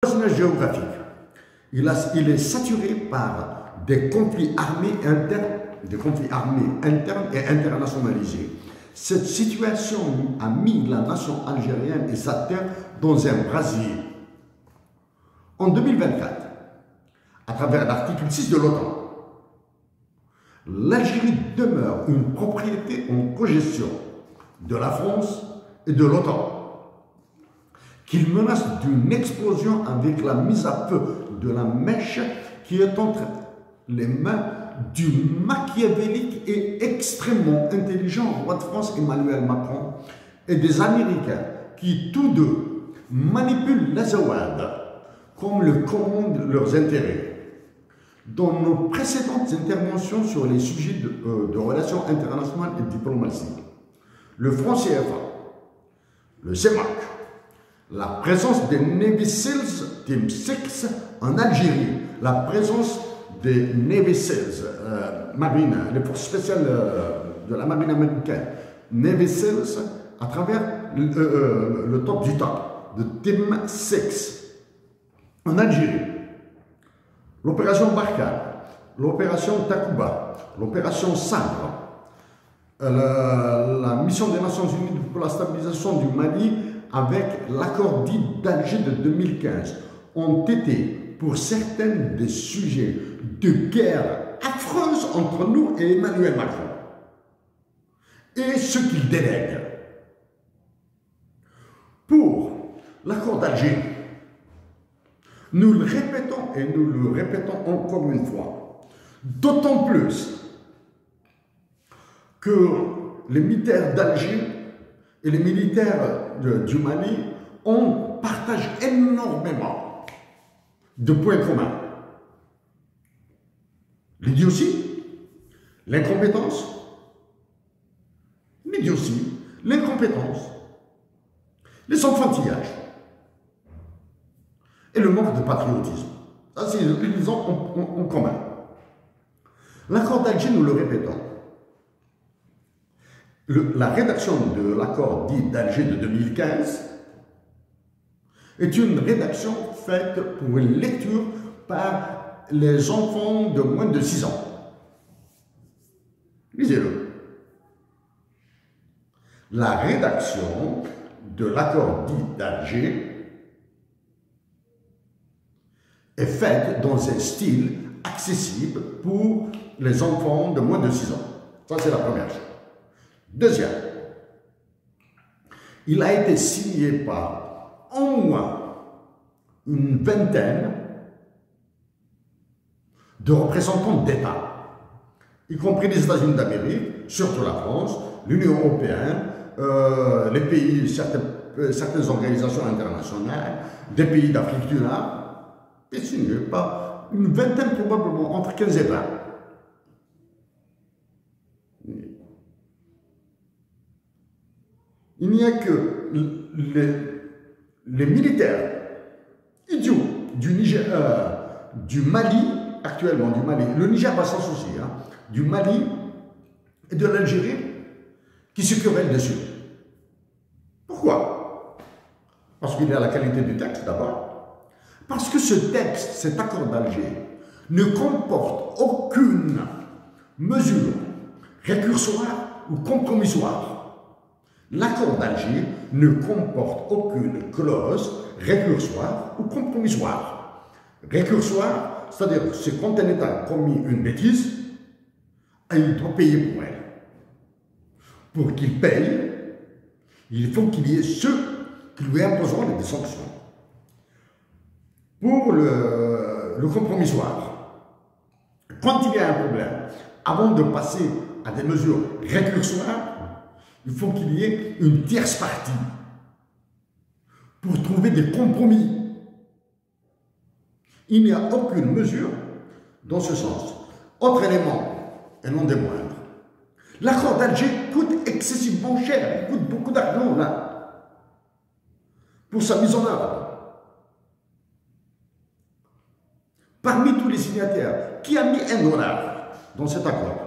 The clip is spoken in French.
Voisinage géographique. Il est saturé par des conflits armés internes et internationalisés. Cette situation a mis la nation algérienne et sa terre dans un brasier. En 2024, à travers l'article 6 de l'OTAN, l'Algérie demeure une propriété en cogestion de la France et de l'OTAN, qu'il menace d'une explosion avec la mise à feu de la mèche qui est entre les mains du machiavélique et extrêmement intelligent roi de France Emmanuel Macron et des Américains qui tous deux manipulent l'Azawad comme le commandent leurs intérêts. Dans nos précédentes interventions sur les sujets de relations internationales et diplomatiques, le franc CFA, le CEMAC, la présence des Navy Seals Team 6 en Algérie, la présence des Navy Seals, marine, les forces spéciales de la marine américaine, Navy Seals, à travers le top du top, de Team 6 en Algérie, l'opération Barkhane, l'opération Takuba, l'opération Sabre, la mission des Nations Unies pour la stabilisation du Mali avec l'accord dit d'Alger de 2015 ont été pour certains des sujets de guerre affreuse entre nous et Emmanuel Macron et ceux qu'il délègue. Pour l'accord d'Alger, nous le répétons et nous le répétons encore une fois, d'autant plus que les militaires d'Alger et les militaires du Mali partagent énormément de points communs. L'idiotie, l'incompétence, les enfantillages et le manque de patriotisme. Ça, c'est ils ont en commun. L'accord d'Alger, nous le répétons, la rédaction de l'accord dit d'Alger de 2015 est une rédaction faite pour une lecture par les enfants de moins de 6 ans. Lisez-le. La rédaction de l'accord dit d'Alger est faite dans un style accessible pour les enfants de moins de 6 ans. Ça, c'est la première chose. Deuxième, il a été signé par au moins une vingtaine de représentants d'États, y compris les États-Unis d'Amérique, surtout la France, l'Union européenne, les pays, certaines organisations internationales, des pays d'Afrique du Nord, et signé par une vingtaine probablement, entre 15 et 20. Il n'y a que les militaires idiots du Mali, actuellement du Mali, le Niger va s'en soucier, hein, du Mali et de l'Algérie qui se querellent dessus. Pourquoi? Parce qu'il y a la qualité du texte d'abord. Parce que ce texte, cet accord d'Alger, ne comporte aucune mesure récursoire ou compromissoire. L'accord d'Alger ne comporte aucune clause récursoire ou compromissoire. Récursoire, c'est-à-dire que quand un État a commis une bêtise, il doit payer pour elle. Pour qu'il paye, il faut qu'il y ait ceux qui lui imposeront des sanctions. Pour le compromissoire, quand il y a un problème, avant de passer à des mesures récursoires, il faut qu'il y ait une tierce partie pour trouver des compromis. Il n'y a aucune mesure dans ce sens. Autre élément, et non des moindres, l'accord d'Alger coûte excessivement cher, il coûte beaucoup d'argent là, pour sa mise en œuvre. Parmi tous les signataires, qui a mis $1 dans cet accord?